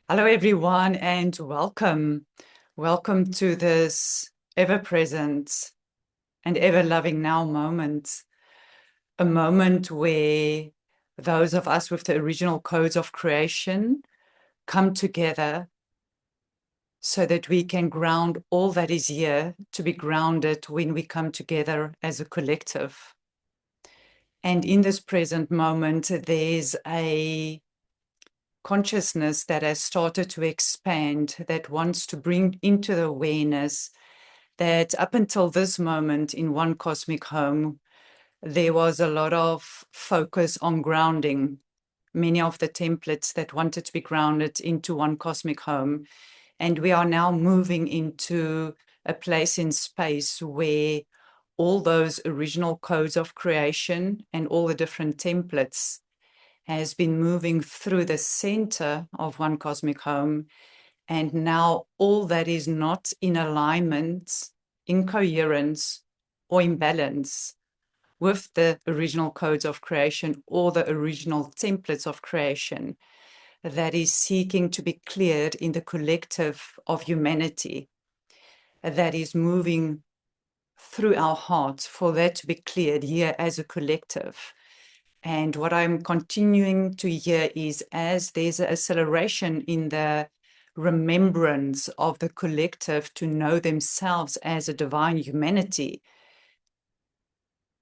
Hello, everyone, and welcome. Welcome to this ever present and ever loving now moment, a moment where those of us with the original codes of creation come together so that we can ground all that is here to be grounded when we come together as a collective. And in this present moment, there's a consciousness that has started to expand, that wants to bring into the awareness that up until this moment in One Cosmic Home, there was a lot of focus on grounding. Many of the templates that wanted to be grounded into One Cosmic Home. And we are now moving into a place in space where all those original codes of creation and all the different templates has been moving through the center of One Cosmic Home. And now all that is not in alignment, in coherence, or in balance with the original codes of creation or the original templates of creation that is seeking to be cleared in the collective of humanity, that is moving through our hearts for that to be cleared here as a collective. And what I'm continuing to hear is as there's an acceleration in the remembrance of the collective to know themselves as a divine humanity,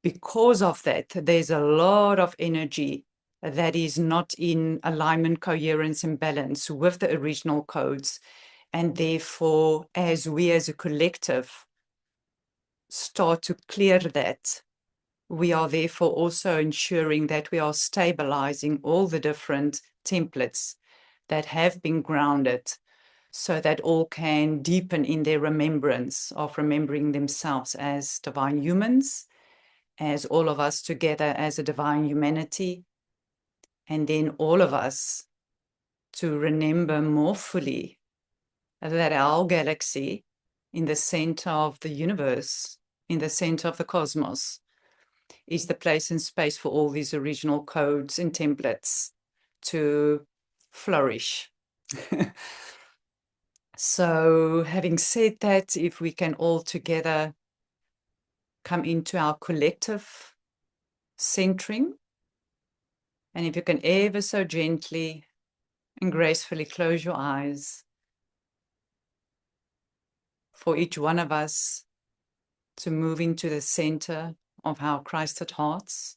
because of that, there's a lot of energy that is not in alignment, coherence, and balance with the original codes. And therefore, as we as a collective start to clear that, we are therefore also ensuring that we are stabilizing all the different templates that have been grounded so that all can deepen in their remembrance of remembering themselves as divine humans, as all of us together as a divine humanity, and then all of us to remember more fully that our galaxy in the center of the universe, in the center of the cosmos, is the place and space for all these original codes and templates to flourish. So, having said that, if we can all together come into our collective centering, and if you can ever so gently and gracefully close your eyes, for each one of us to move into the center of our Christed hearts,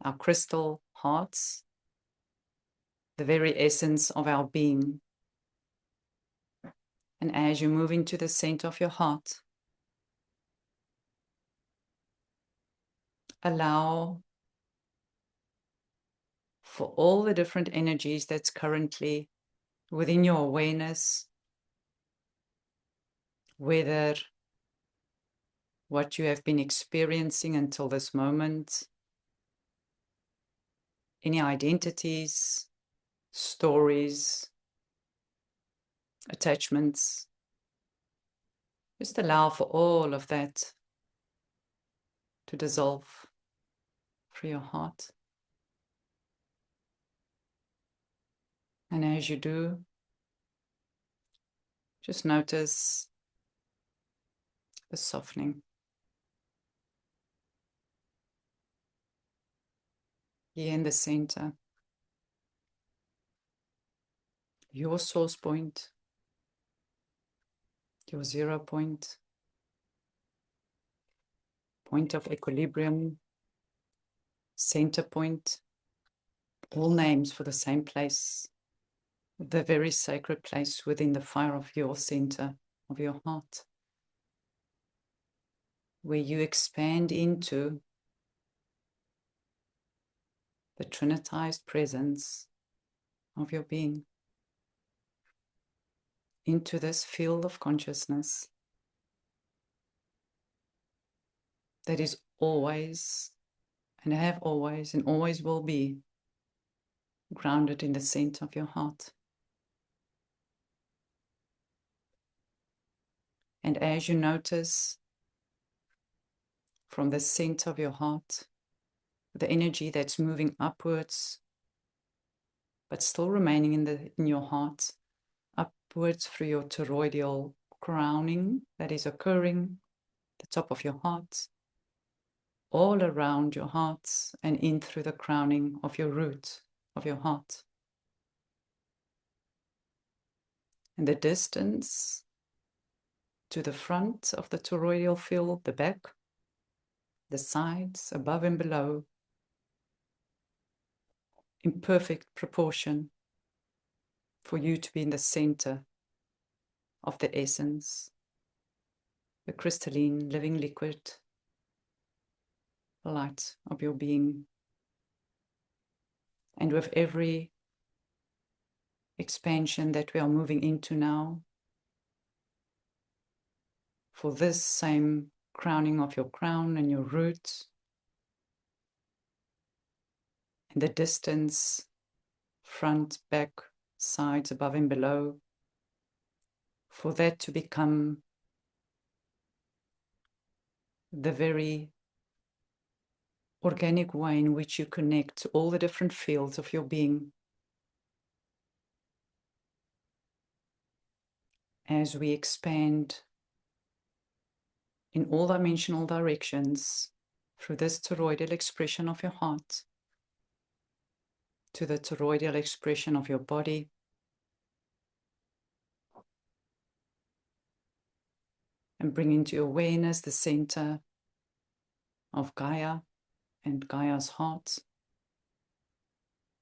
our crystal hearts, the very essence of our being. And as you move into the center of your heart, allow for all the different energies that's currently within your awareness, whether what you have been experiencing until this moment, any identities, stories, attachments. Just allow for all of that to dissolve through your heart. And as you do, just notice the softening. Here in the center, your source point, your 0 point, point of equilibrium, center point, all names for the same place, the very sacred place within the fire of your center of your heart, where you expand into the trinitized presence of your being, into this field of consciousness that is always and have always and always will be grounded in the center of your heart. And as you notice from the center of your heart, the energy that's moving upwards but still remaining in your heart, upwards through your toroidal crowning that is occurring, the top of your heart, all around your heart, and in through the crowning of your root of your heart. And the distance to the front of the toroidal field, the back, the sides, above and below, in perfect proportion for you to be in the center of the essence, the crystalline, living liquid light of your being. And with every expansion that we are moving into now, for this same crowning of your crown and your root, and the distance, front, back, sides, above and below, for that to become the very organic way in which you connect to all the different fields of your being. As we expand in all dimensional directions through this toroidal expression of your heart, to the toroidal expression of your body, and bring into awareness the center of Gaia and Gaia's heart,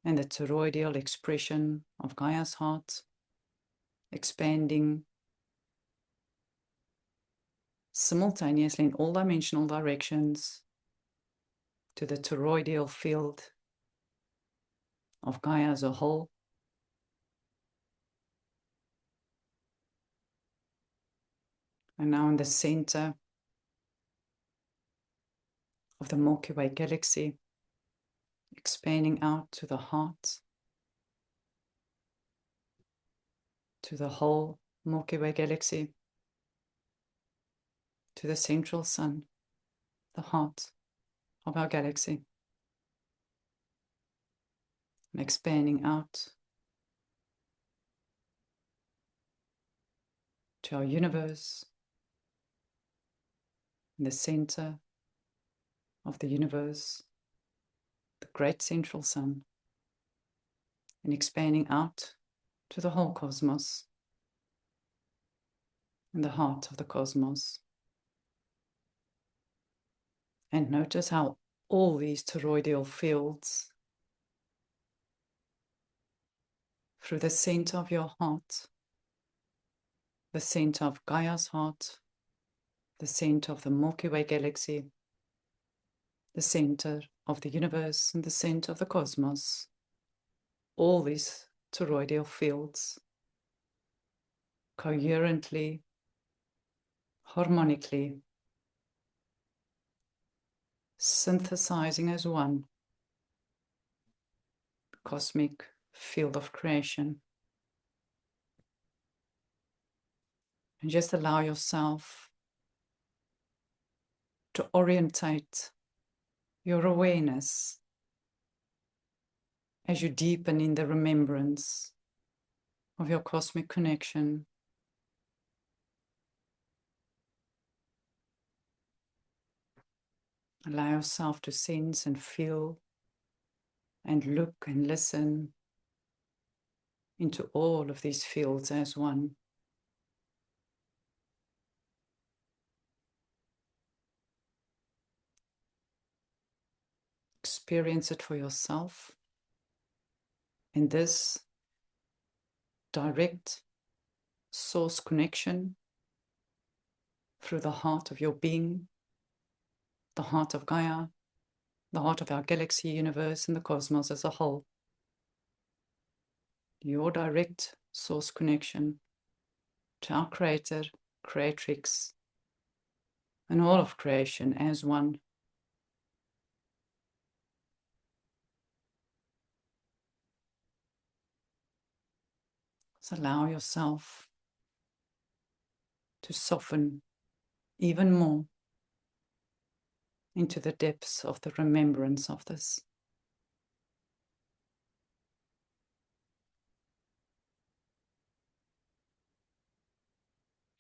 and the toroidal expression of Gaia's heart, expanding simultaneously in all dimensional directions to the toroidal field of Gaia as a whole, and now in the center of the Milky Way galaxy, expanding out to the heart, to the whole Milky Way galaxy, to the central sun, the heart of our galaxy, and expanding out to our universe, in the center of the universe, the great central sun, and expanding out to the whole cosmos, in the heart of the cosmos. And notice how all these toroidal fields through the center of your heart, the center of Gaia's heart, the center of the Milky Way galaxy, the center of the universe, and the center of the cosmos, all these toroidal fields coherently, harmonically, synthesizing as one cosmic field of creation. And just allow yourself to orientate your awareness as you deepen in the remembrance of your cosmic connection. Allow yourself to sense and feel and look and listen into all of these fields as one. Experience it for yourself in this direct source connection through the heart of your being, the heart of Gaia, the heart of our galaxy, universe, and the cosmos as a whole. Your direct source connection to our Creator, Creatrix, and all of creation as one. So allow yourself to soften even more into the depths of the remembrance of this.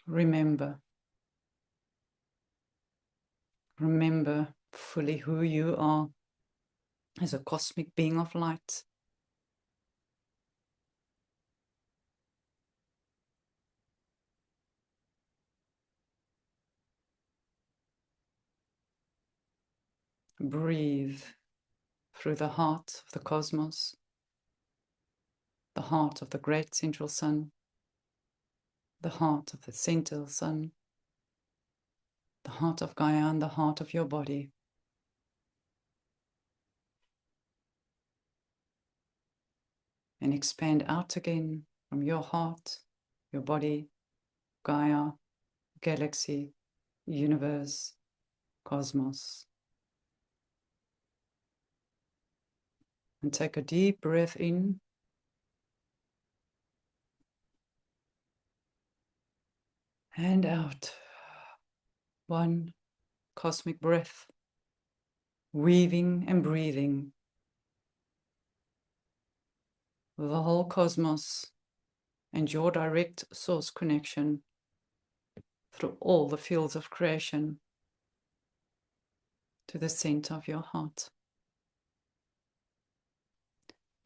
Remember. Remember fully who you are as a cosmic being of light. Breathe through the heart of the cosmos, the heart of the great central sun, the heart of the central sun, the heart of Gaia, and the heart of your body. And expand out again from your heart, your body, Gaia, galaxy, universe, cosmos. And take a deep breath in. And out. One cosmic breath, weaving and breathing the whole cosmos and your direct source connection through all the fields of creation to the center of your heart.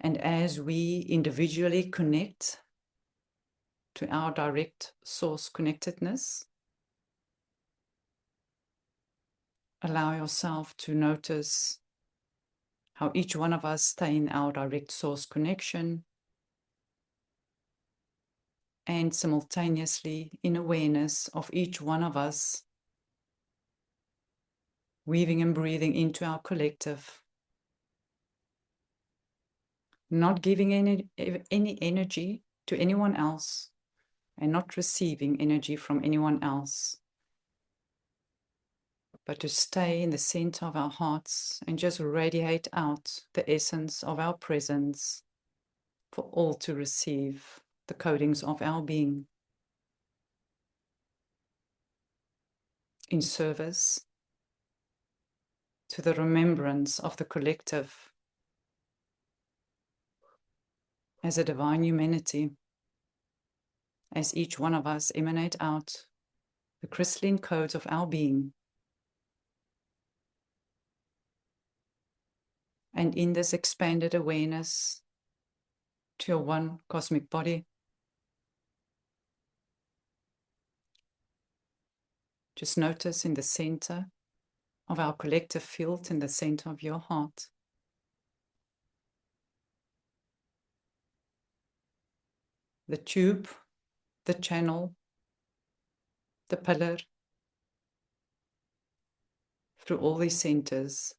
And as we individually connect to our direct source connectedness, allow yourself to notice how each one of us stay in our direct source connection and simultaneously in awareness of each one of us weaving and breathing into our collective, not giving any energy to anyone else and not receiving energy from anyone else, but to stay in the center of our hearts and just radiate out the essence of our presence for all to receive the codings of our being in service to the remembrance of the collective as a divine humanity, as each one of us emanate out the crystalline codes of our being. And in this expanded awareness to your one cosmic body, just notice in the center of our collective field, in the center of your heart, the tube, the channel, the pillar, through all these centers,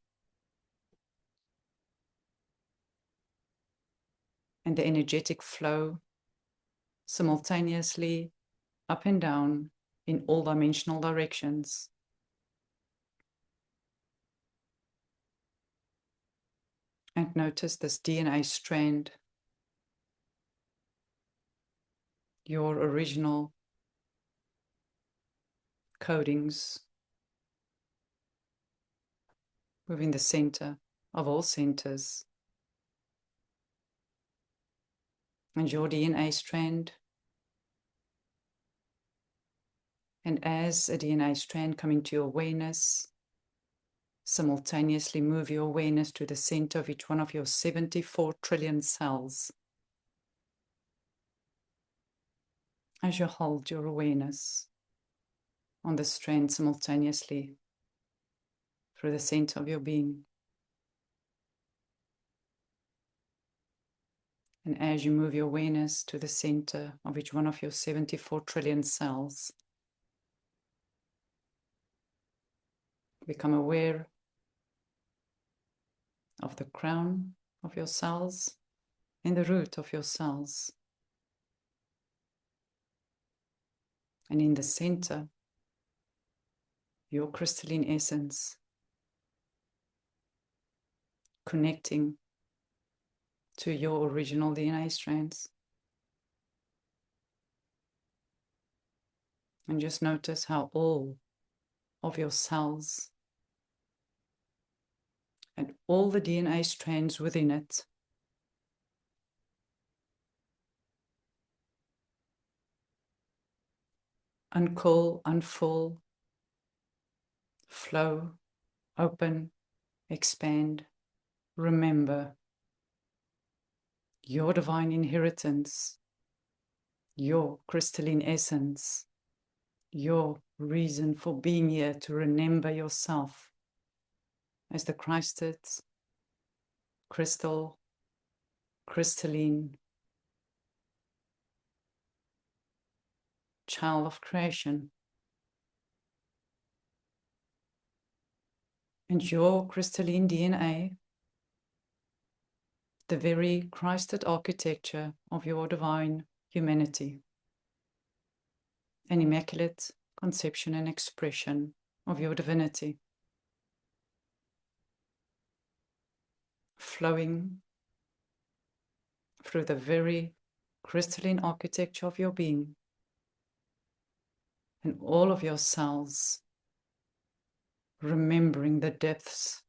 and the energetic flow simultaneously up and down in all dimensional directions. And notice this DNA strand, your original codings, within the center of all centers. And your DNA strand. And as a DNA strand come into your awareness, simultaneously move your awareness to the center of each one of your 74 trillion cells. As you hold your awareness on the strand simultaneously through the center of your being. And as you move your awareness to the center of each one of your 74 trillion cells, become aware of the crown of your cells and the root of your cells. And in the center, your crystalline essence, connecting to your original DNA strands. And just notice how all of your cells and all the DNA strands within it uncoil, unfull, flow, open, expand. Remember your divine inheritance, your crystalline essence, your reason for being here, to remember yourself as the Christed, crystal, crystalline child of creation. And your crystalline DNA, the very Christed architecture of your divine humanity, an immaculate conception and expression of your divinity, flowing through the very crystalline architecture of your being, and all of your cells, remembering the depths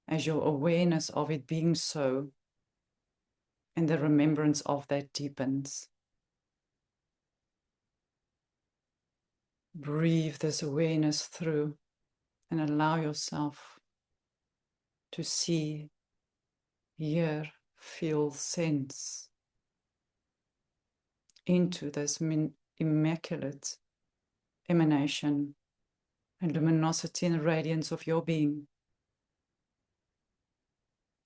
as your awareness of it being so, and the remembrance of that deepens. Breathe this awareness through and allow yourself to see, hear, feel, sense into this immaculate emanation and luminosity and radiance of your being.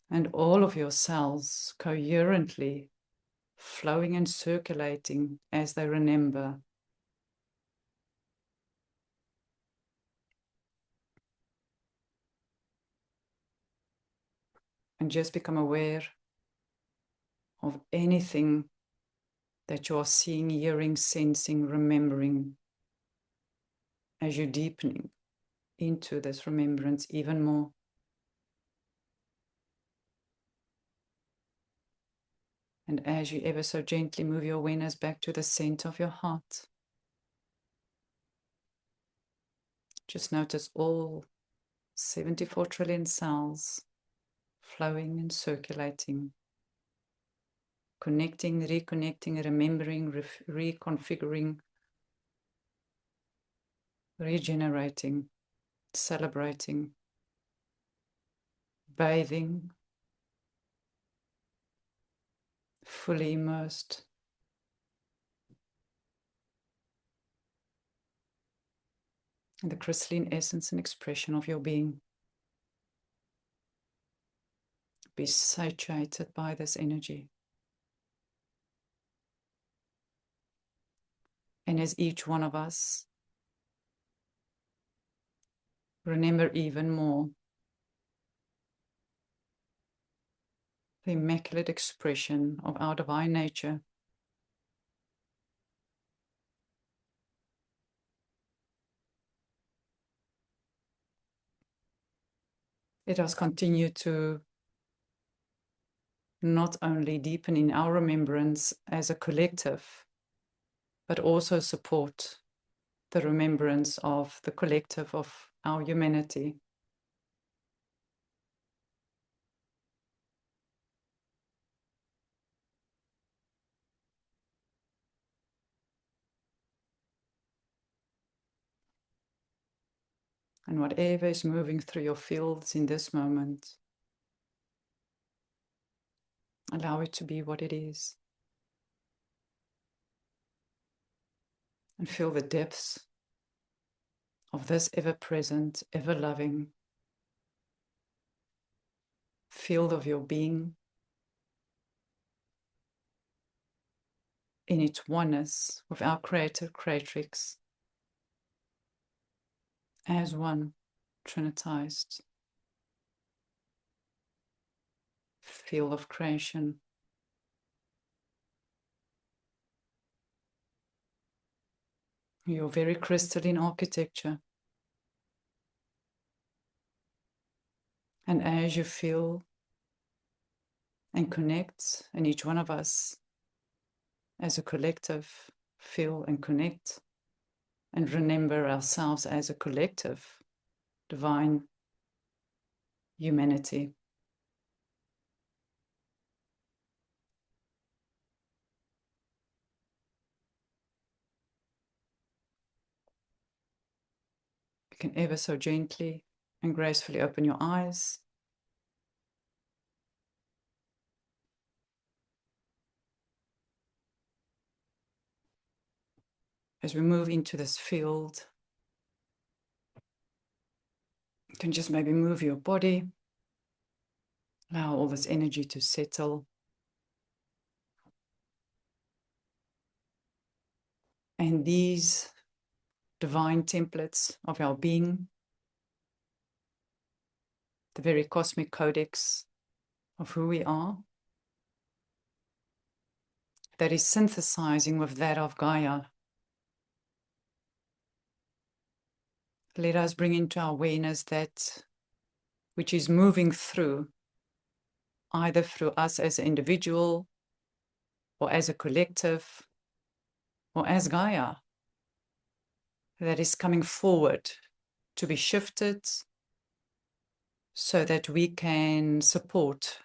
And all of your cells coherently flowing and circulating as they remember. And just become aware of anything that you are seeing, hearing, sensing, remembering as you're deepening into this remembrance even more. And as you ever so gently move your awareness back to the center of your heart, just notice all 74 trillion cells flowing and circulating, connecting, reconnecting, remembering, reconfiguring, regenerating, celebrating, bathing, fully immersed. In the crystalline essence and expression of your being. Be saturated by this energy. And as each one of us, remember even more the immaculate expression of our divine nature. Let us continue to not only deepen in our remembrance as a collective, but also support the remembrance of the collective of our humanity. And whatever is moving through your fields in this moment, allow it to be what it is. And feel the depths of this ever-present, ever-loving field of your being in its oneness with our Creator, Creatrix, as one, Trinitized field of creation. Your very crystalline architecture. And as you feel and connect, and each one of us as a collective feel and connect and remember ourselves as a collective divine humanity. You can ever so gently and gracefully open your eyes. As we move into this field, you can just maybe move your body, allow all this energy to settle. And these divine templates of our being, the very cosmic codex of who we are, that is synthesizing with that of Gaia. Let us bring into our awareness that which is moving through, either through us as an individual, or as a collective, or as Gaia, that is coming forward to be shifted so that we can support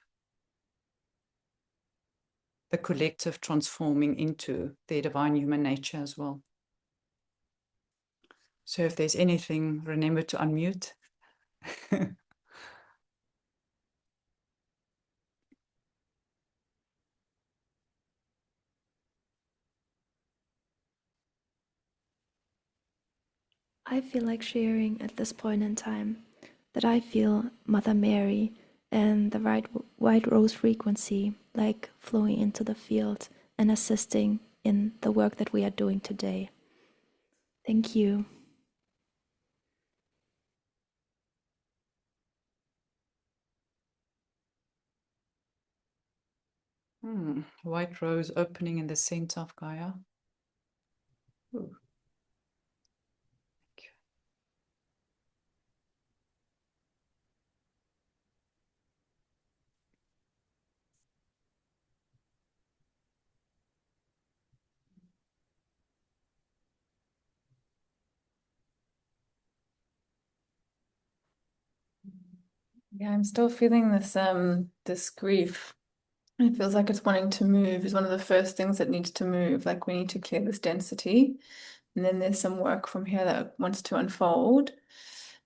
the collective transforming into their divine human nature as well. So if there's anything, remember to unmute. I feel like sharing at this point in time that I feel Mother Mary and the white rose frequency like flowing into the field and assisting in the work that we are doing today. Thank you. White rose opening in the center of Gaia. Ooh. Yeah, I'm still feeling this grief. It feels like it's wanting to move. Is one of the first things that needs to move. Like we need to clear this density, and then there's some work from here that wants to unfold.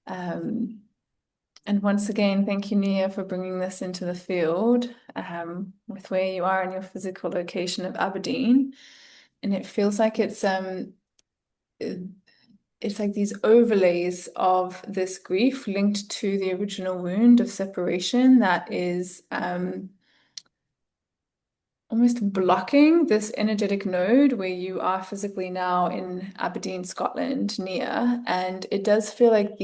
And once again, thank you, Nia, for bringing this into the field with where you are in your physical location of Aberdeen. And it feels like it's like these overlays of this grief linked to the original wound of separation that is almost blocking this energetic node where you are physically now in Aberdeen, Scotland, near. And it does feel like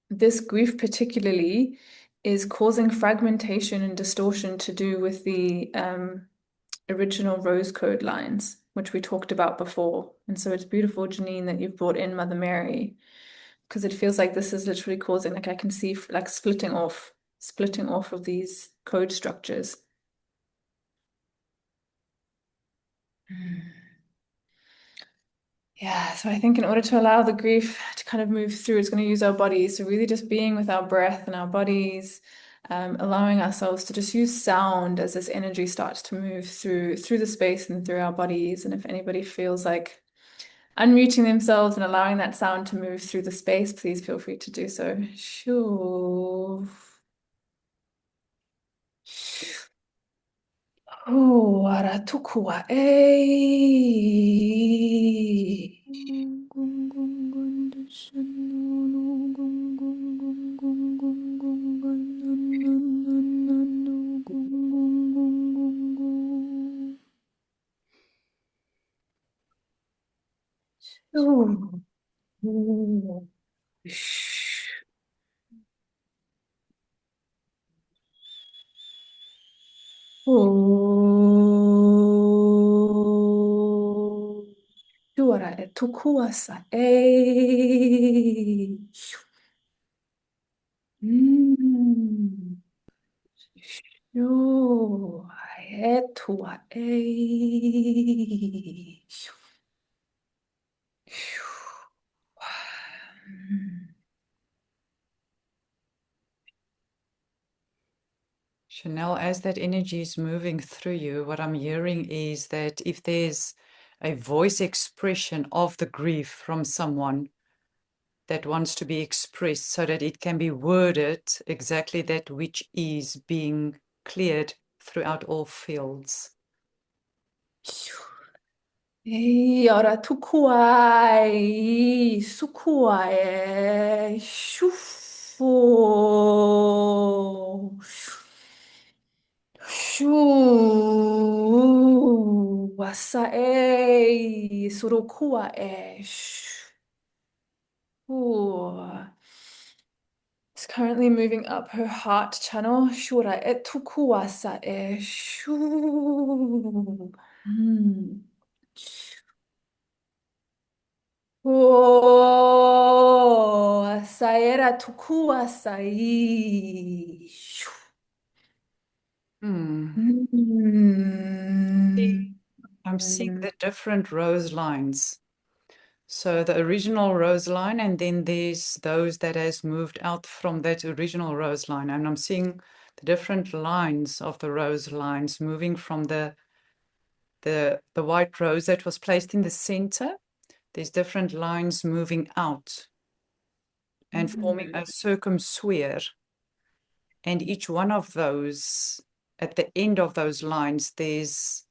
this grief particularly is causing fragmentation and distortion to do with the original rose code lines, which we talked about before. And so it's beautiful, Janine, that you've brought in Mother Mary, because it feels like this is literally causing, like I can see like splitting off of these code structures. Yeah, so I think in order to allow the grief to kind of move through, it's going to use our bodies. So really just being with our breath and our bodies, allowing ourselves to just use sound as this energy starts to move through the space and through our bodies. And if anybody feels like unmuting themselves and allowing that sound to move through the space, please feel free to do so. Sure. Oh, aratukua. Oh. Oh. Shura e tukuasa. Ei. Mm. Shura e tua. Ei. Chanel, as that energy is moving through you, what I'm hearing is that if there's a voice expression of the grief from someone, that wants to be expressed so that it can be worded exactly that which is being cleared throughout all fields. Ora tukuai, sukuai, shufu. Shu wasae surukua e shu. It's currently moving up her heart channel. Shura e tukuasa e shu. Oh, saera tukua sai. I'm seeing the different rose lines. So the original rose line, and then there's those that has moved out from that original rose line. And I'm seeing the different lines of the rose lines moving from the white rose that was placed in the center. There's different lines moving out and forming a circumsphere. And each one of those, at the end of those lines, there's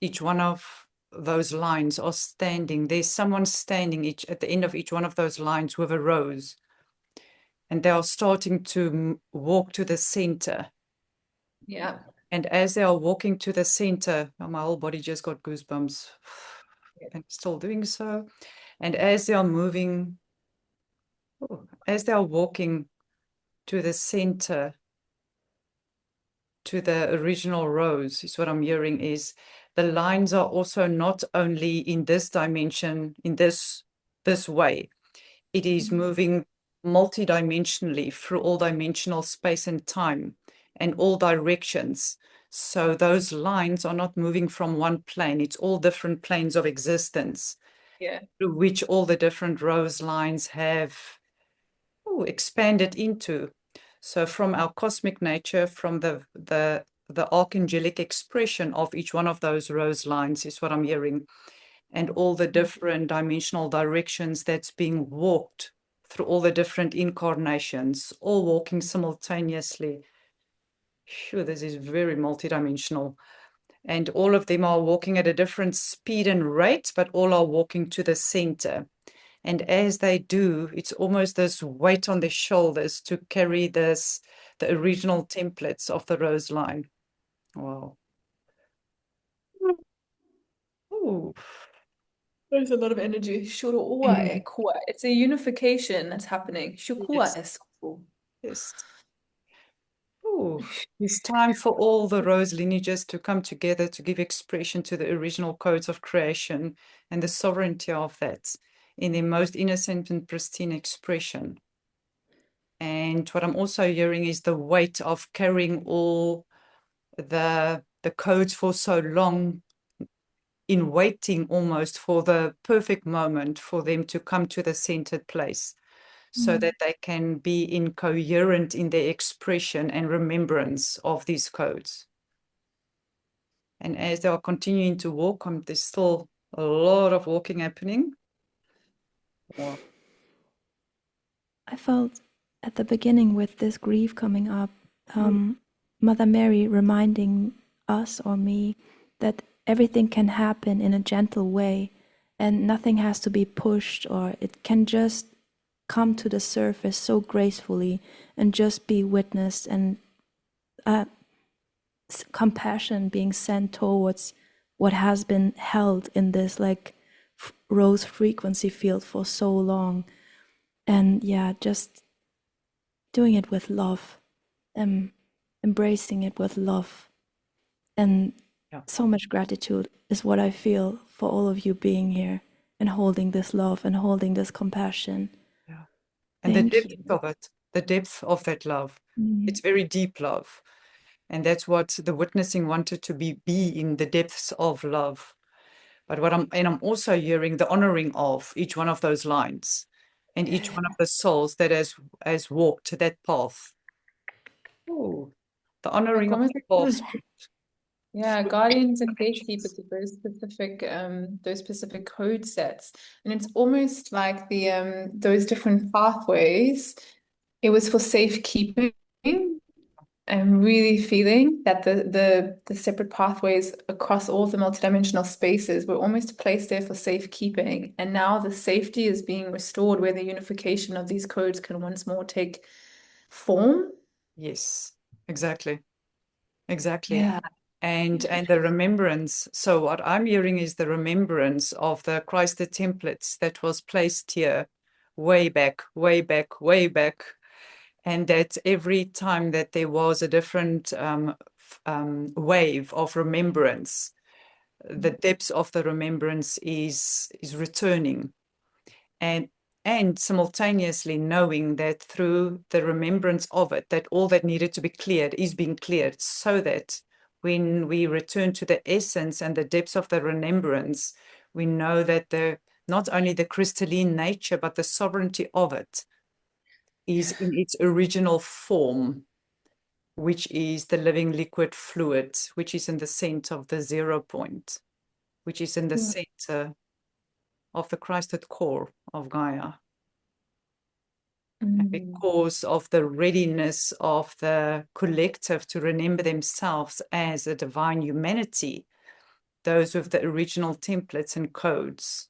each one of those lines are standing. There's someone standing at the end of each one of those lines with a rose. And they are starting to walk to the center. Yeah. And as they are walking to the center, oh, my whole body just got goosebumps. And still doing so. And as they are moving, as they are walking to the center, to the original rose, is what I'm hearing, is the lines are also not only in this dimension, in this way. It is moving multidimensionally through all dimensional space and time and all directions. So those lines are not moving from one plane. It's all different planes of existence. Yeah. Through which all the different rose lines have expanded into. So from our cosmic nature, from the archangelic expression of each one of those rose lines is what I'm hearing, and all the different dimensional directions that's being walked through all the different incarnations, all walking simultaneously. Sure, this is very multidimensional. And all of them are walking at a different speed and rate, but all are walking to the center. And as they do, it's almost this weight on their shoulders to carry the original templates of the rose line. Wow. Ooh. There's a lot of energy. Shurua e kua. It's a unification that's happening. Shukua Yes. e soku. Yes. Ooh. It's time for all the rose lineages to come together to give expression to the original codes of creation and the sovereignty of that in their most innocent and pristine expression. And what I'm also hearing is the weight of carrying all the codes for so long, in waiting almost for the perfect moment for them to come to the centered place, so that they can be incoherent in their expression and remembrance of these codes. And as they are continuing to walk, there's still a lot of walking happening. Wow. I felt at the beginning with this grief coming up, Mother Mary reminding us or me that everything can happen in a gentle way and nothing has to be pushed, or it can just come to the surface so gracefully and just be witnessed, and compassion being sent towards what has been held in this like rose frequency field for so long. And yeah, just doing it with love, embracing it with love. And so much gratitude is what I feel for all of you being here and holding this love and holding this compassion. Yeah. And the depth of it, the depth of that love, it's very deep love. And that's what the witnessing wanted to be in the depths of love. But I'm also hearing the honoring of each one of those lines and each one of the souls that has walked that path. Oh, the honoring of the path. Yeah, guardians and gatekeepers of those specific code sets. And it's almost like the those different pathways, it was for safekeeping. I'm really feeling that the separate pathways across all the multidimensional spaces were almost placed there for safekeeping. And now the safety is being restored where the unification of these codes can once more take form. Yes, exactly. Exactly. Yeah. And the remembrance. So what I'm hearing is the remembrance of the Christ the templates that was placed here way back, way back, way back. And that every time that there was a different wave of remembrance, the depths of the remembrance is returning. And simultaneously knowing that through the remembrance of it, that all that needed to be cleared is being cleared, so that when we return to the essence and the depths of the remembrance, we know that not only the crystalline nature, but the sovereignty of it is in its original form, which is the living liquid fluid, which is in the center of the 0 point, which is in the center of the Christed core of Gaia. Because of the readiness of the collective to remember themselves as a divine humanity, those with the original templates and codes,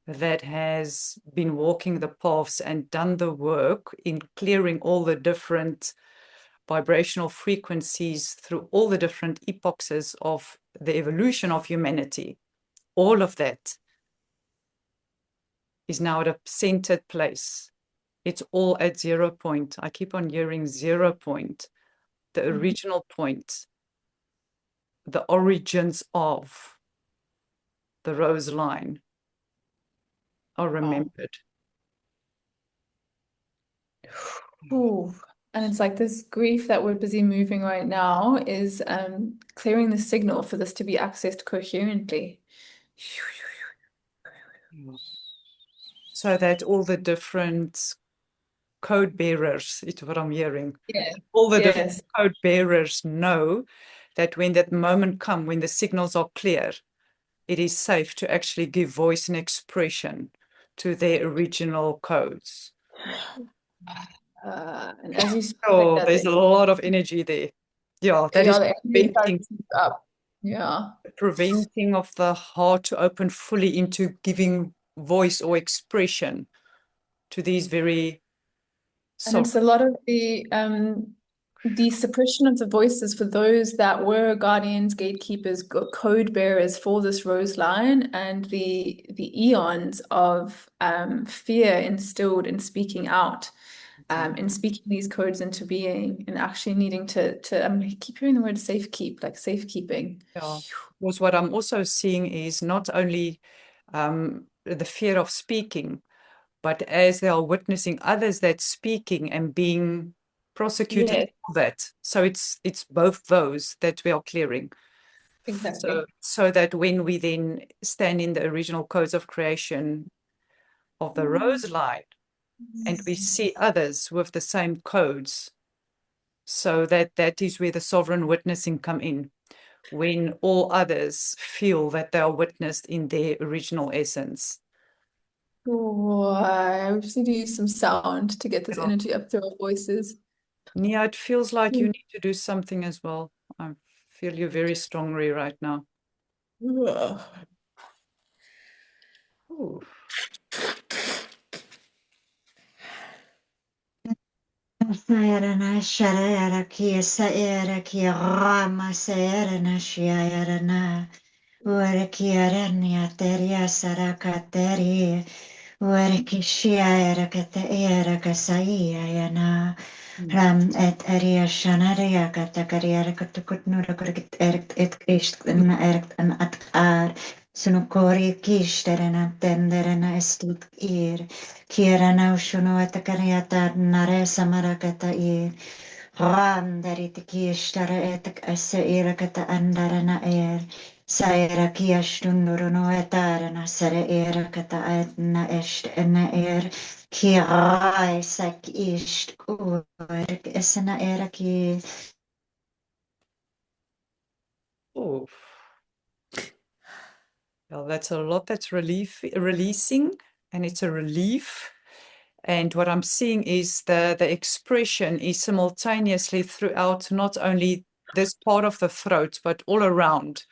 that has been walking the paths and done the work in clearing all the different vibrational frequencies through all the different epochs of the evolution of humanity. All of that is now at a centered place. It's all at 0 point. I keep on hearing 0 point, the original point, the origins of the rose line are remembered. Ooh. And it's like this grief that we're busy moving right now is clearing the signal for this to be accessed coherently. So that all the different code bearers, it's what I'm hearing. Yeah. All the different Yes. code bearers know that when that moment comes, when the signals are clear, it is safe to actually give voice and expression to their original codes. And as you speak like Oh, that, there's a lot of energy there. Yeah, that is the energy starts to heat up. Yeah. preventing of the heart to open fully into giving voice or expression to these very And soft. it's a lot of the suppression of the voices for those that were guardians, gatekeepers, code bearers for this rose line, and the eons of fear instilled in speaking out, in speaking these codes into being, and actually needing to I keep hearing the word safekeep, like safekeeping. Yeah. Because what I'm also seeing is not only the fear of speaking, but as they are witnessing others that speaking and being prosecuted Yeah, for that. So it's both those that we are clearing. exactly. So that when we then stand in the original codes of creation of the rose line and we see others with the same codes, so that is where the sovereign witnessing come in, when all others feel that they are witnessed in their original essence. Oh, I just need to use some sound to get this Yeah. energy up through our voices. Nia, it feels like you need to do something as well. I feel you very strongly right now. Ooh. Sayarana Sharayara Kia Sayara Kia Rama Sayarana Shiayarana Urakiarania Teria Saraka Teri Urakishiayara Kataera Kasayana Ram et Aria Shanaria Katakariara Katukutnura Kurgit et Christ and at Sunukori kishterena tenderena estit ir. Kirana ushunu etakariata nare samarakata ir. Randarit kishtara etak esse irakata andarana er. Saira kiastunduruno etarana sere irakata etna est ena er. Kirai sak isht urk esena era ki Oh, well, that's a lot that's releasing, and it's a relief. And what I'm seeing is the expression is simultaneously throughout not only this part of the throat, but all around.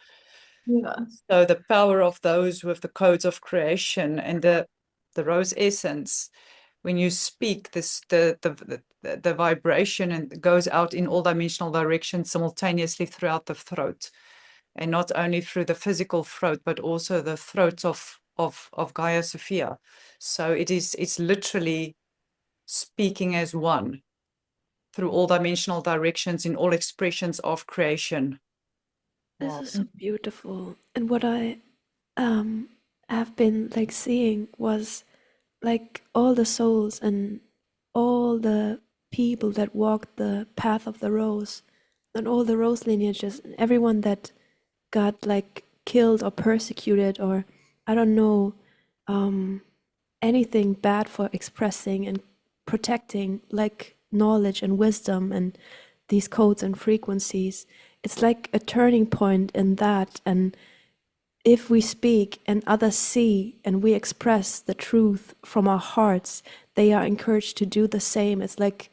Yeah. So the power of those with the codes of creation and the rose essence, when you speak, this the vibration and goes out in all dimensional directions simultaneously throughout the throat, and not only through the physical throat, but also the throat of Gaia Sophia. So it's literally speaking as one through all dimensional directions in all expressions of creation. This Wow. is so beautiful. And what I have been like seeing was like all the souls and all the people that walked the path of the rose and all the rose lineages and everyone that got like killed or persecuted or I don't know anything bad for expressing and protecting like knowledge and wisdom and these codes and frequencies. It's like a turning point in that. And if we speak and others see and we express the truth from our hearts, they are encouraged to do the same. It's like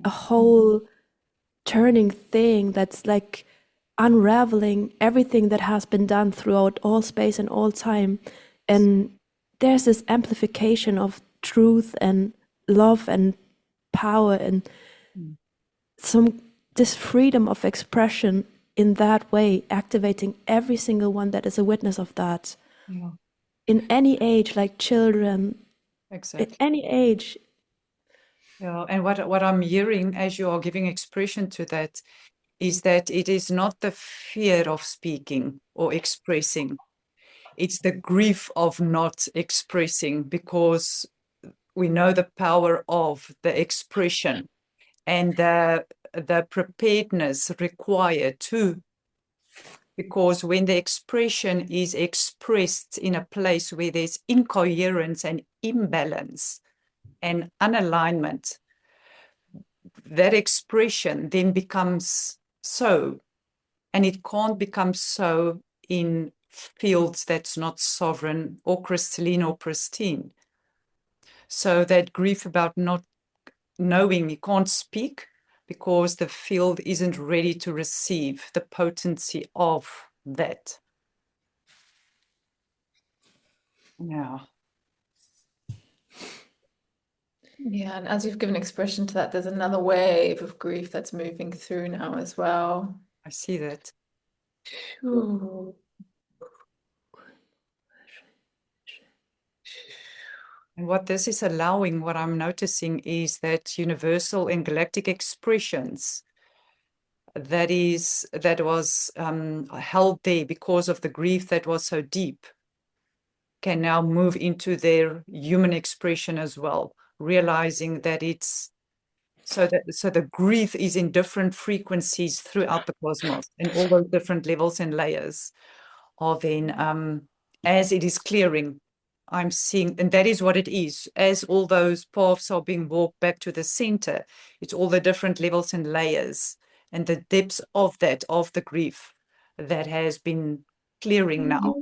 a whole turning thing that's like unraveling everything that has been done throughout all space and all time. And there's this amplification of truth and love and power and some this freedom of expression in that way, activating every single one that is a witness of that. Yeah, In any age, like children, in exactly. any age. Yeah, and what I'm hearing as you are giving expression to that is that it is not the fear of speaking or expressing. It's the grief of not expressing, because we know the power of the expression and the preparedness required too. Because when the expression is expressed in a place where there's incoherence and imbalance and unalignment, that expression then becomes so, and it can't become so in fields that's not sovereign or crystalline or pristine. So that grief about not knowing you can't speak because the field isn't ready to receive the potency of that. Yeah. Yeah, and as you've given expression to that, there's another wave of grief that's moving through now as well. I see that. Ooh. And what this is allowing, what I'm noticing, is that universal and galactic expressions that was held there because of the grief that was so deep can now move into their human expression as well, realizing that it's so the grief is in different frequencies throughout the cosmos, in all those different levels and layers are then as it is clearing, I'm seeing, and that is what it is, as all those paths are being walked back to the center, it's all the different levels and layers and the depths of that, of the grief that has been clearing now.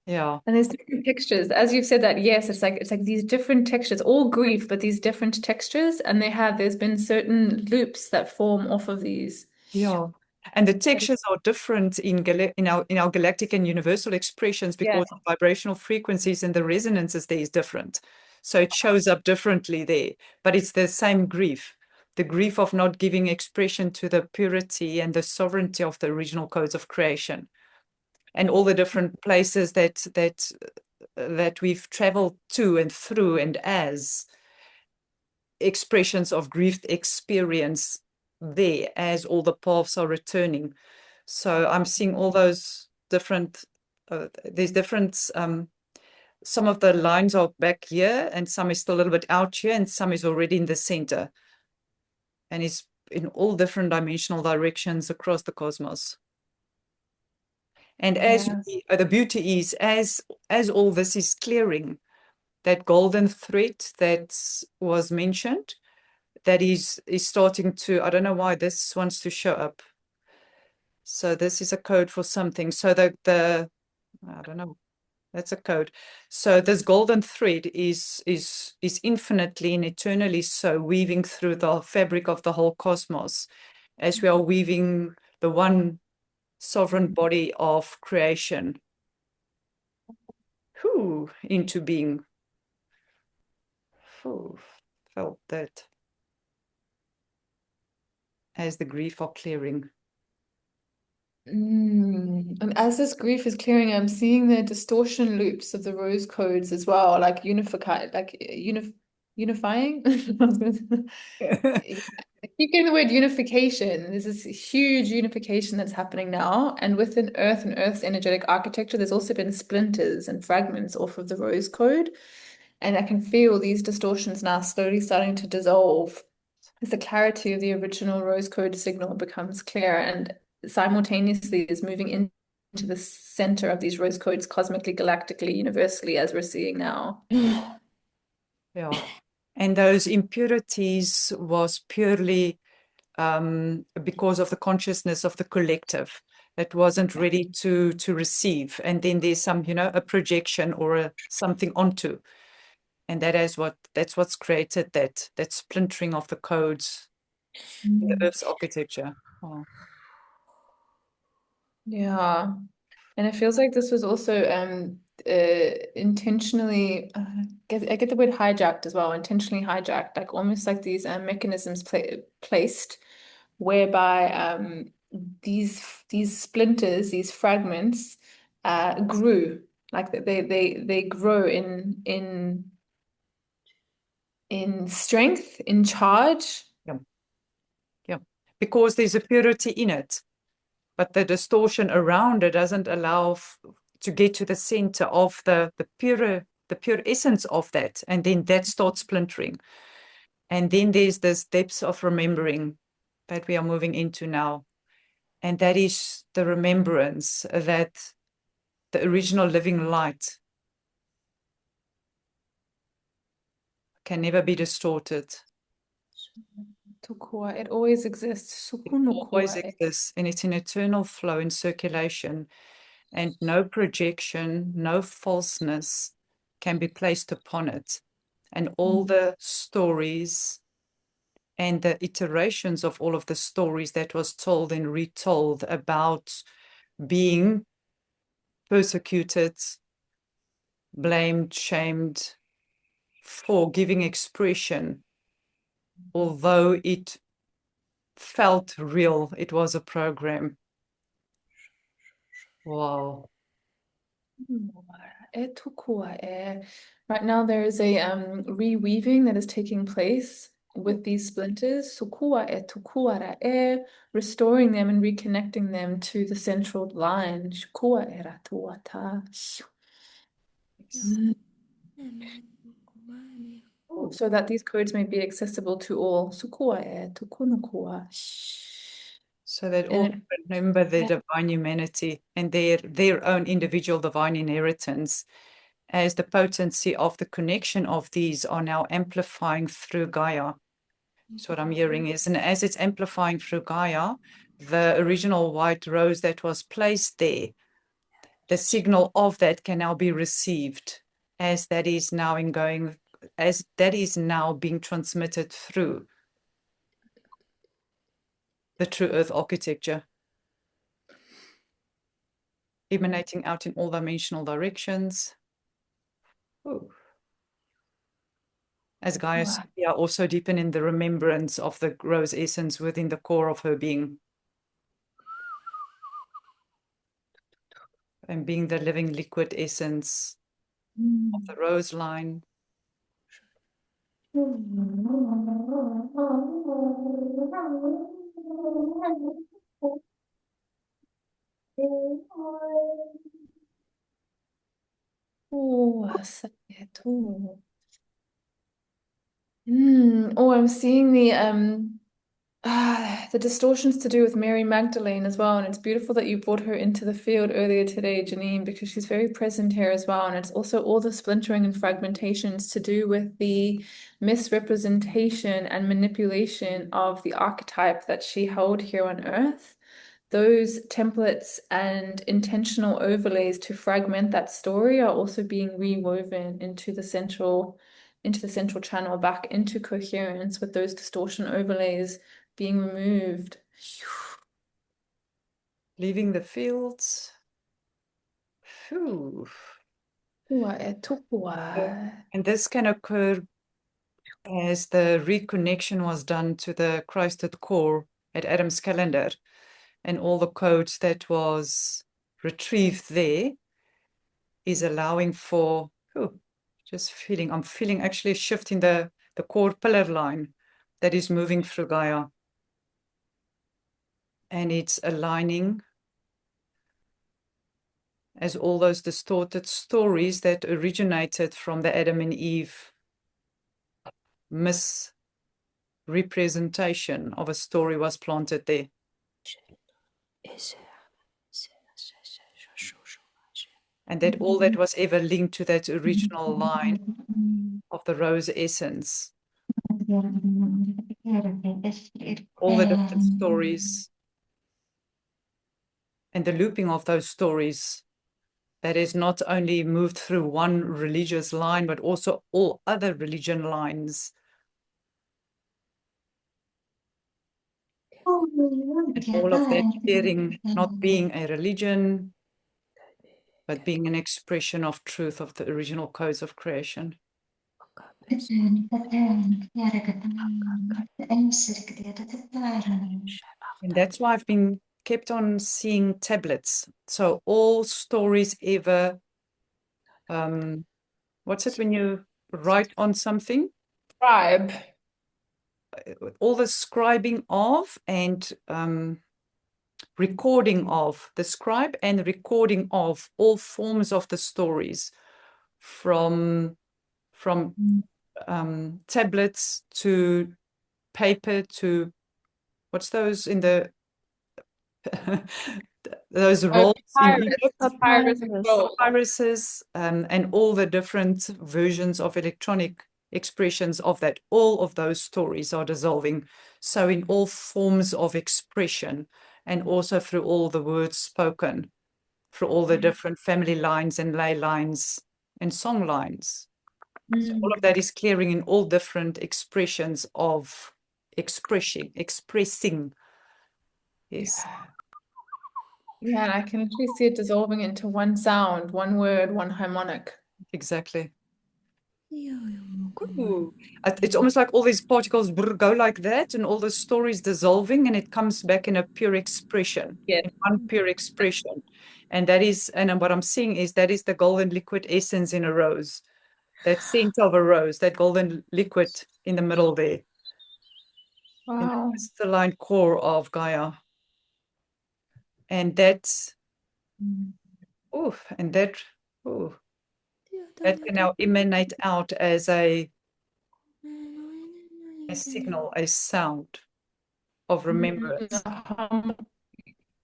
Yeah. And there's different textures. As you've said that, yes, it's like these different textures, all grief, but these different textures, and there's been certain loops that form off of these. Yeah. And the textures are different in our galactic and universal expressions Yeah. because the vibrational frequencies and the resonances there is different. So it shows up differently there, but it's the same grief, the grief of not giving expression to the purity and the sovereignty of the original codes of creation, and all the different places that we've traveled to and through, and as expressions of grief experience there as all the paths are returning. So I'm seeing all those different, there's different, some of the lines are back here and some is still a little bit out here and some is already in the center. And it's in all different dimensional directions across the cosmos. And as Yes. the beauty is, as all this is clearing, that golden thread that was mentioned, that is starting to, I don't know why this wants to show up. So this is a code for something. So the I don't know. That's a code. So this golden thread is infinitely and eternally so, weaving through the fabric of the whole cosmos, as we are weaving the one sovereign body of creation into being. Felt that as the grief are clearing. And as this grief is clearing, I'm seeing the distortion loops of the rose codes as well, like unifying. I keep getting the word unification. There's this huge unification that's happening now. And within Earth and Earth's energetic architecture, there's also been splinters and fragments off of the rose code. And I can feel these distortions now slowly starting to dissolve as the clarity of the original rose code signal becomes clear and simultaneously is moving into the center of these rose codes cosmically, galactically, universally, as we're seeing now. Yeah. And those impurities was purely because of the consciousness of the collective that wasn't ready to receive. And then there's some, a projection or something onto. And that's what's created that splintering of the codes in the Earth's architecture. Oh. Yeah. And it feels like this was also intentionally, I get the word hijacked as well, intentionally hijacked, like almost like these mechanisms placed whereby these splinters, these fragments grew, like they grow in strength, in charge. Yeah. Yeah. Because there's a purity in it, but the distortion around it doesn't allow to get to the center of the pure essence of that, and then that starts splintering. And then there's this depths of remembering that we are moving into now, and that is the remembrance that the original living light can never be distorted. It always exists. It always exists, and it's an eternal flow in circulation, and no projection, no falseness can be placed upon it. And all the stories and the iterations of all of the stories that was told and retold about being persecuted, blamed, shamed for giving expression, although it felt real, it was a program. Wow. Right now, there is a reweaving that is taking place with these splinters, restoring them and reconnecting them to the central line. So that these codes may be accessible to all. So that all remember their divine humanity and their own individual divine inheritance, as the potency of the connection of these are now amplifying through Gaia. So what I'm hearing is, and as it's amplifying through Gaia, the original white rose that was placed there, the signal of that can now be received as that is now being transmitted through the true earth architecture, emanating out in all dimensional directions. Ooh. As Gaia Sophia also deepen in the remembrance of the rose essence within the core of her being, and being the living liquid essence of the rose line. Oh, I'm seeing the distortions to do with Mary Magdalene as well. And it's beautiful that you brought her into the field earlier today, Janine, because she's very present here as well. And it's also all the splintering and fragmentations to do with the misrepresentation and manipulation of the archetype that she held here on Earth. those templates and intentional overlays to fragment that story are also being rewoven into the central channel back into coherence, with those distortion overlays being removed. Leaving the fields. Phew. And this can occur as the reconnection was done to the Christed core at Adam's calendar, and all the codes that was retrieved there is allowing for, I'm feeling actually a shift in the core pillar line that is moving through Gaia. And it's aligning as all those distorted stories that originated from the Adam and Eve misrepresentation of a story was planted there. And that all that was ever linked to that original line of the rose essence, all the different stories and the looping of those stories, that is not only moved through one religious line, but also all other religion lines. And all of that sharing not being a religion, but being an expression of truth of the original codes of creation. And that's why I've been kept on seeing tablets. So all stories ever, what's it when you write on something? Scribe. All the scribing of and recording of, the scribe and recording of all forms of the stories, from tablets to paper to what's those in the those rolls in papyruses, and all the different versions of electronic expressions of that. All of those stories are dissolving. So in all forms of expression, and also through all the words spoken, through all the different family lines and ley lines and song lines. So all of that is clearing in all different expressions of expressing. Yes. Yeah, and I can literally see it dissolving into one sound, one word, one harmonic. Exactly. Ooh. It's almost like all these particles go like that, and all the stories dissolving, and it comes back in a pure expression, in one pure expression. And that is, and what I'm seeing is that is the golden liquid essence in a rose, that scent of a rose, that golden liquid in the middle there. Wow. In the crystalline core of Gaia. And that's, that can now emanate out as a signal, a sound of remembrance,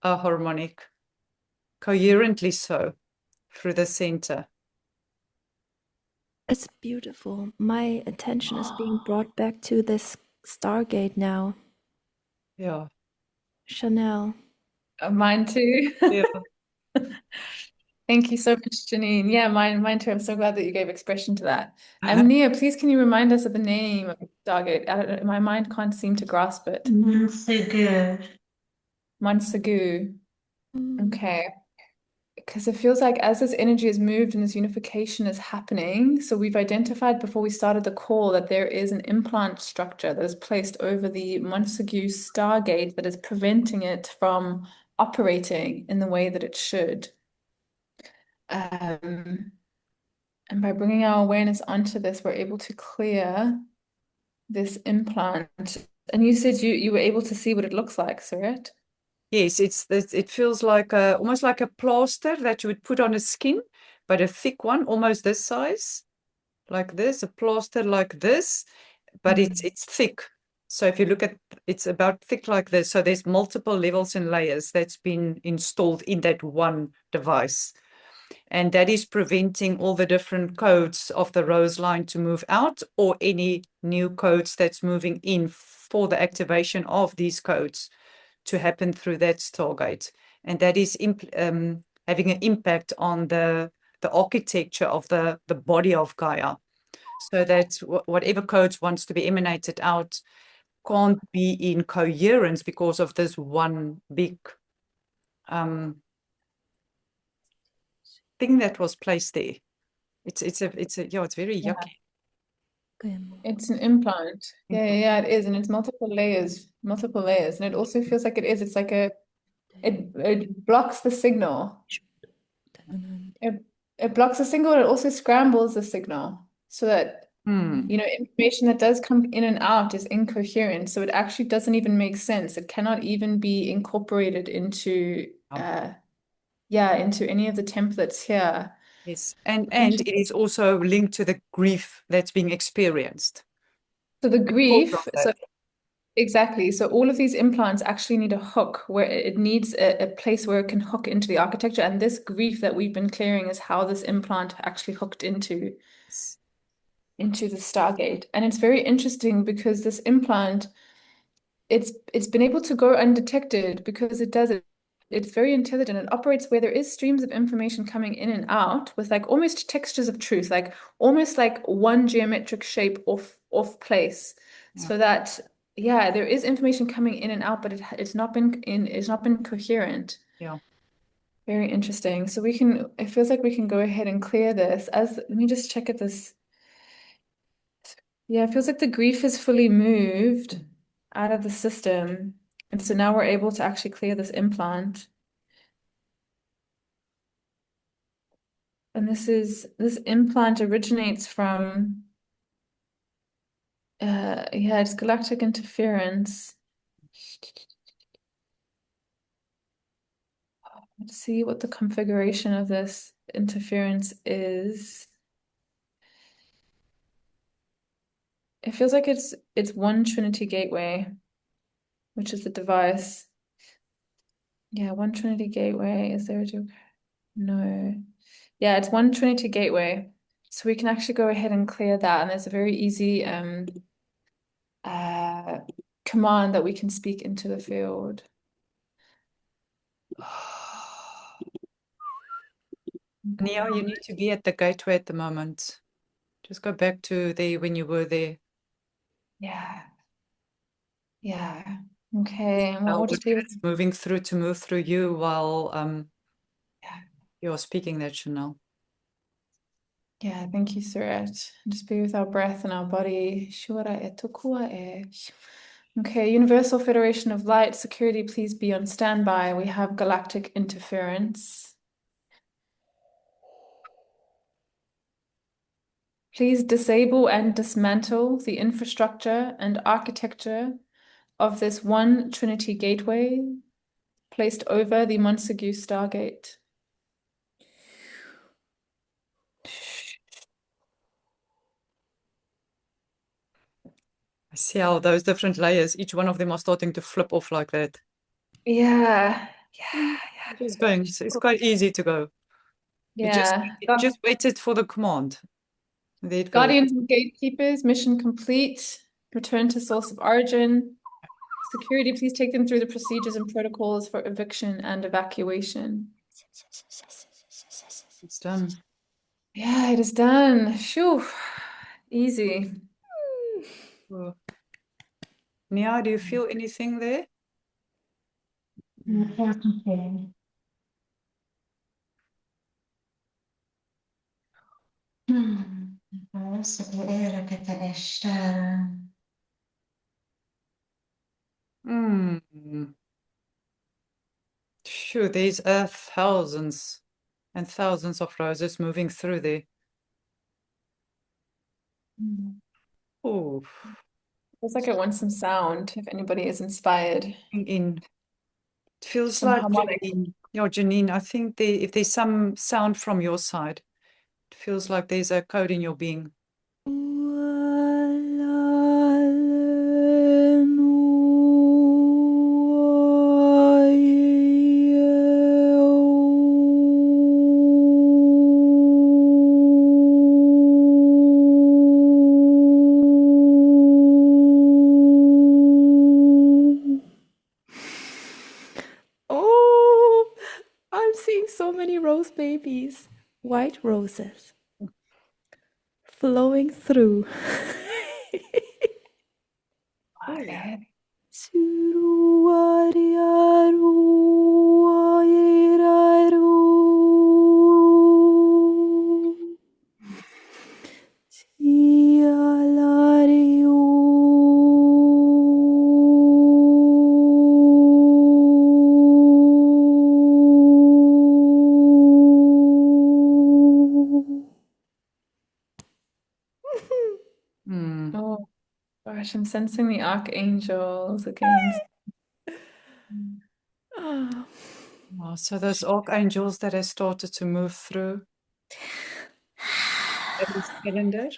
a harmonic, coherently so, through the center. It's beautiful. My attention is being brought back to this Stargate now. Yeah. Chanel. Mine too. Yeah. Thank you so much, Janine. Yeah, mine too. I'm so glad that you gave expression to that. Nia, please can you remind us of the name of Stargate? I don't know, my mind can't seem to grasp it. Mansagu. Okay. Because it feels like as this energy is moved and this unification is happening, so we've identified before we started the call that there is an implant structure that is placed over the Montague Stargate that is preventing it from operating in the way that it should. And by bringing our awareness onto this, we're able to clear this implant. And you said you were able to see what it looks like, Saret? Yes, it feels like almost like a plaster that you would put on a skin, but a thick one, almost this size, like this, a plaster like this, but it's thick. So if you look at, it's about thick like this. So there's multiple levels and layers that's been installed in that one device. And that is preventing all the different codes of the rose line to move out, or any new codes that's moving in for the activation of these codes to happen through that Stargate. And that is having an impact on the architecture of the body of Gaia. So that whatever codes wants to be emanated out can't be in coherence because of this one big thing that was placed there. It's very yucky. It's an implant. Yeah, it is. And it's multiple layers. And it also feels like it is. It's like it blocks the signal. It blocks the signal and it also scrambles the signal so that information that does come in and out is incoherent. So it actually doesn't even make sense. It cannot even be incorporated into into any of the templates here. Yes, and it is also linked to the grief that's being experienced. So the grief, exactly. So all of these implants actually need a hook where it needs a place where it can hook into the architecture. And this grief that we've been clearing is how this implant actually hooked into the Stargate. And it's very interesting because this implant, it's been able to go undetected because it's very intelligent. It operates where there is streams of information coming in and out with like almost textures of truth, like almost like one geometric shape off place. So that there is information coming in and out, but it's not been coherent. Yeah. Very interesting. So it feels like we can go ahead and clear this. Let me just check at this. Yeah, it feels like the grief is fully moved out of the system. And so now we're able to actually clear this implant. And this implant originates from it's galactic interference. Let's see what the configuration of this interference is. It feels like it's one Trinity gateway, which is the device. Yeah, one Trinity gateway. Is there no. Yeah, it's one Trinity gateway. So we can actually go ahead and clear that. And there's a very easy command that we can speak into the field. Nia, you need to be at the gateway at the moment. Just go back to there when you were there. Yeah. Yeah. Okay. And we'll just be moving through to move through you while you're speaking that, Chanel. Yeah, thank you, Suret. Just be with our breath and our body. Shura e tukua e. Okay, Universal Federation of Light, security, please be on standby. We have galactic interference. Please disable and dismantle the infrastructure and architecture of this one Trinity gateway placed over the Montague Stargate. I see how those different layers, each one of them are starting to flip off like that. Yeah. It's going, it's quite easy to go. Yeah. You just waited for the command. There it goes. Guardians and gatekeepers, mission complete. Return to source of origin. Security, please take them through the procedures and protocols for eviction and evacuation. It's done. Yeah, it is done. Phew. Easy. Nia, do you feel anything there? Sure, there's thousands and thousands of roses moving through there. Oh, Feels like it wants some sound if anybody is inspired. it feels Some like harmonic. Janine, I think if there's some sound from your side, it feels like there's a code in your being. seeing so many rose babies, white roses, flowing through. Mm. Oh gosh, I'm sensing the archangels against. Ah. Wow, so those archangels that have started to move through this calendar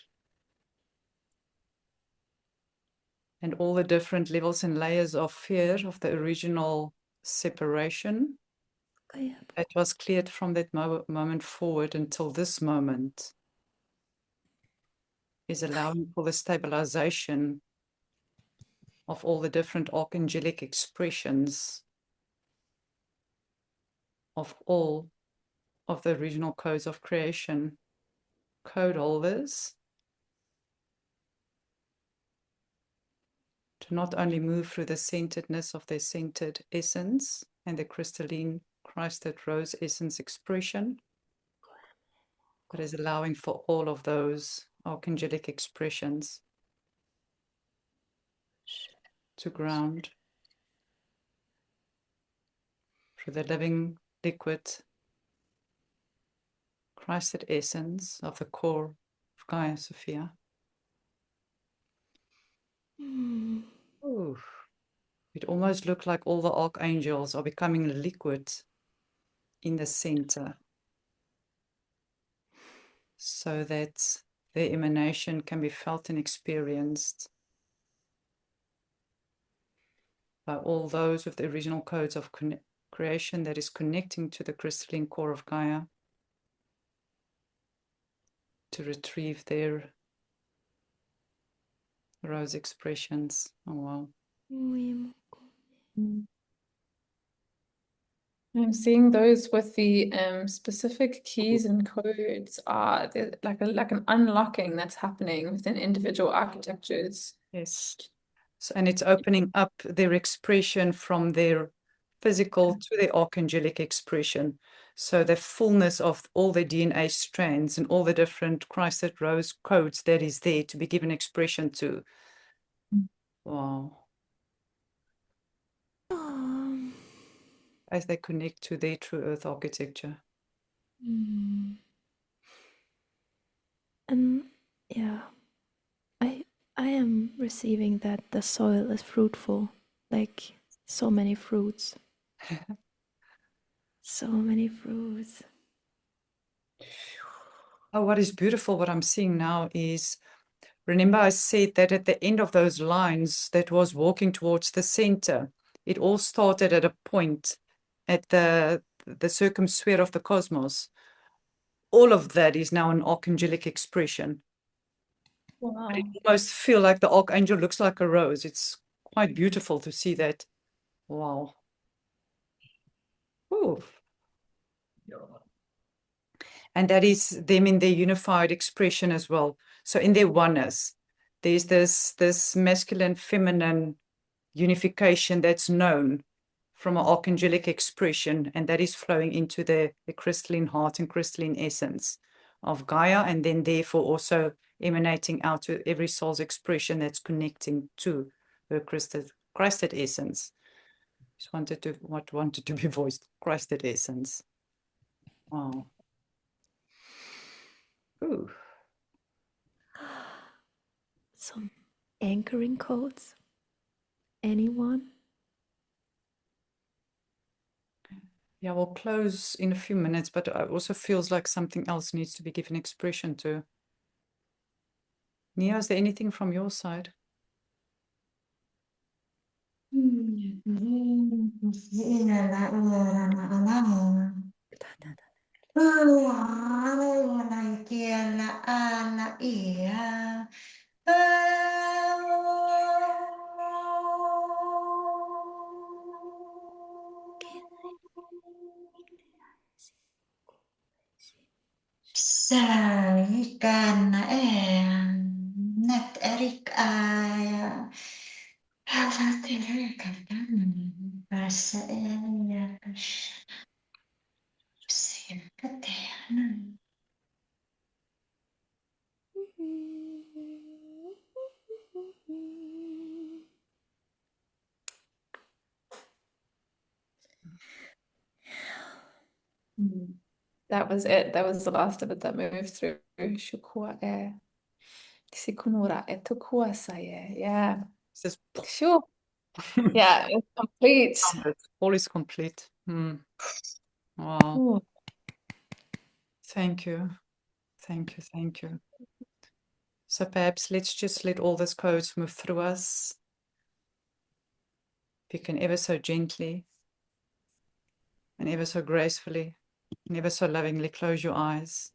and all the different levels and layers of fear of the original separation that was cleared from that moment forward until this moment is allowing for the stabilization of all the different archangelic expressions of all of the original codes of creation, code holders, to not only move through the centeredness of their centered essence and the crystalline Christed rose essence expression, but is allowing for all of those archangelic expressions to ground through the living liquid Christed essence of the core of Gaia Sophia. Ooh. It almost looked like all the archangels are becoming liquid in the center so that their emanation can be felt and experienced by all those with the original codes of creation that is connecting to the crystalline core of Gaia to retrieve their rose expressions. Oh, wow. I'm seeing those with the specific keys and codes are like an unlocking that's happening within individual architectures. Yes. So, and it's opening up their expression from their physical to their archangelic expression. So the fullness of all the DNA strands and all the different Christed rose codes that is there to be given expression to. Wow. As they connect to their true earth architecture. And yeah, I am receiving that the soil is fruitful, like so many fruits. So many fruits. Oh, what is beautiful, what I'm seeing now is, remember I said that at the end of those lines that was walking towards the center, it all started at a point at the circumsphere of the cosmos. All of that is now an archangelic expression. Wow. I almost feel like the archangel looks like a rose. It's quite beautiful to see that. Wow. Ooh. And that is them in their unified expression as well. So in their oneness, there's this masculine, feminine unification that's known from an archangelic expression, and that is flowing into the crystalline heart and crystalline essence of Gaia, and then therefore also emanating out to every soul's expression that's connecting to her Christed essence. Just wanted to be voiced, Christed essence. Wow. Ooh. Some anchoring codes. Anyone? Yeah, we'll close in a few minutes, but it also feels like something else needs to be given expression to. Nia, is there anything from your side? Ikan net erik aya bahasa ya That was it. That was the last of it that moved through. Shukua e. Sikunura e tukua saye. Yeah. Just Sure. Yeah, it's complete. all is complete. Wow. Ooh. Thank you. Thank you. Thank you. So perhaps let's just let all these codes move through us. If you can ever so gently and ever so gracefully and ever so lovingly close your eyes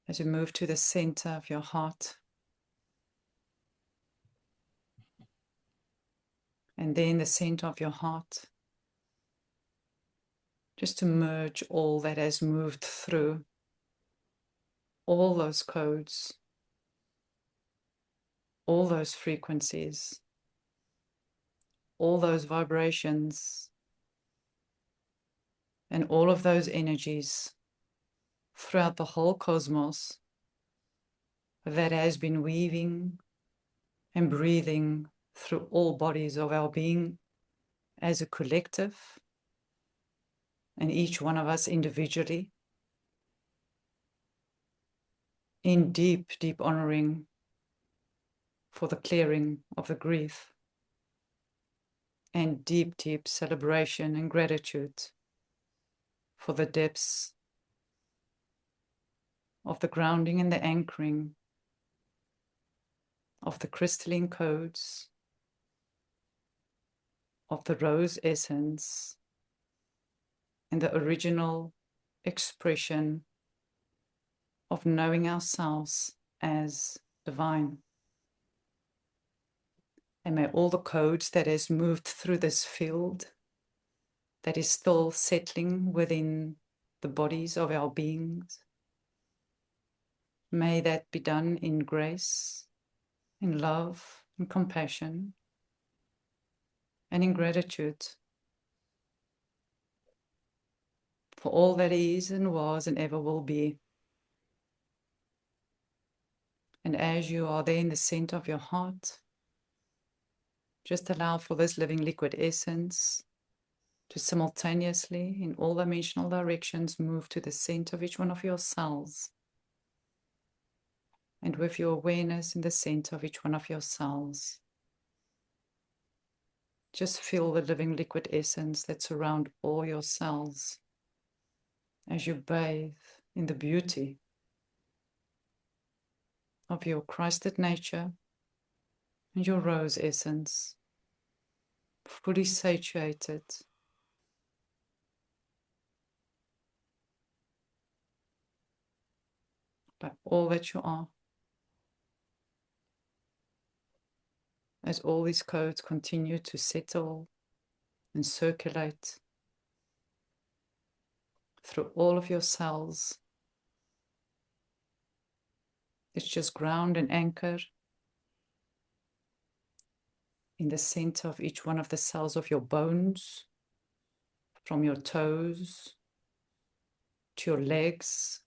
as you move to the center of your heart. And then the center of your heart, just to merge all that has moved through, all those codes, all those frequencies, all those vibrations, and all of those energies throughout the whole cosmos that has been weaving and breathing through all bodies of our being as a collective, and each one of us individually, in deep, deep honoring for the clearing of the grief, and deep, deep celebration and gratitude for the depths of the grounding and the anchoring of the crystalline codes of the rose essence and the original expression of knowing ourselves as divine. And may all the codes that has moved through this field, that is still settling within the bodies of our beings, may that be done in grace, in love, in compassion, and in gratitude for all that is and was and ever will be. And as you are there in the center of your heart, just allow for this living liquid essence to simultaneously, in all dimensional directions, move to the center of each one of your cells. And with your awareness in the center of each one of your cells, just feel the living liquid essence that surrounds all your cells as you bathe in the beauty of your Christed nature and your rose essence, fully satiated by all that you are. As all these codes continue to settle and circulate through all of your cells, it's just ground and anchor in the center of each one of the cells of your bones, from your toes to your legs,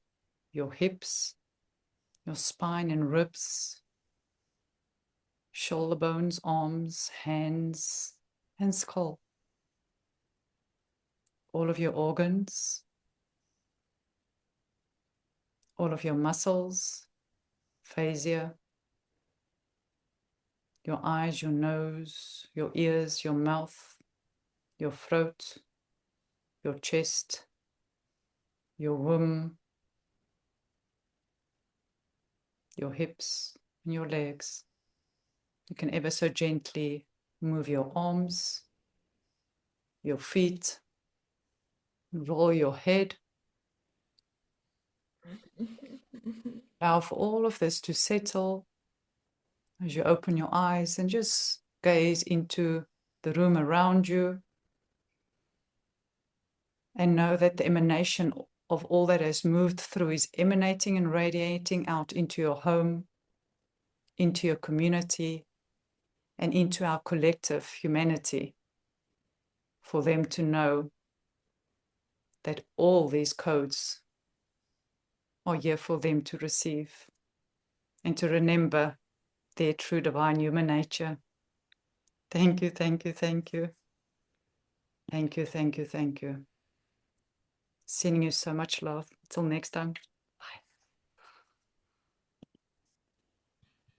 your hips, your spine and ribs, shoulder bones, arms, hands, and skull. All of your organs, all of your muscles, fascia, your eyes, your nose, your ears, your mouth, your throat, your chest, your womb, your hips, and your legs. You can ever so gently move your arms, your feet, roll your head. Allow for all of this to settle as you open your eyes and just gaze into the room around you and know that the emanation of all that has moved through is emanating and radiating out into your home, into your community, and into our collective humanity, for them to know that all these codes are here for them to receive and to remember their true divine human nature. Thank you, thank you, thank you. Thank you, thank you, thank you. Sending you so much love. Until next time.